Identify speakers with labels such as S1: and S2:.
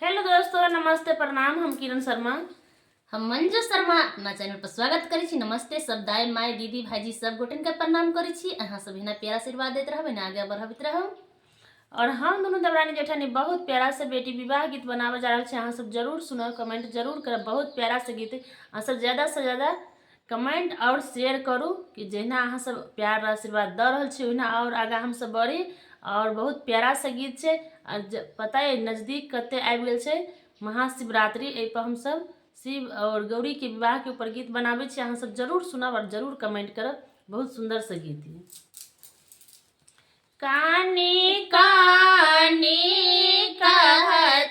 S1: Hello दोस्तों, नमस्ते, प्रणाम। हम किरण शर्मा।
S2: हम मंजू शर्मा अपना चैनल पर स्वागत करी छी। नमस्ते सब दाई माय दीदी भाईजी सब गोटन के प्रणाम करी छी। अहाँ सब हिना प्यारा आशीर्वाद देते रहबे ना, आगे बढ़बित रहब।
S1: और हम दोनों देवरानी जेठानी बहुत प्यारा से बेटी विवाह गीत बनावे जा रहा है। अहाँ सब जरूर सुनो, कमेंट जरूर करब। बहुत प्यारा से गीत अहाँ सब ज़्यादा से ज़्यादा कमेंट और शेयर करू कि जहिना अहाँ सब प्यार आशीर्वाद दऽ रहल छी ओहिना और आगा हम सब बढ़ी। और बहुत प्यारा से गीत छै। पता है नज़दीक कते आबि गेल छै महाशिवरात्रि, एहि पर हम सब शिव और गौरी के विवाह के ऊपर गीत बनावे छी। अहाँ सब जरूर सुनब और जरूर कमेंट करब। बहुत सुंदर से गीत है। कानी कानी कह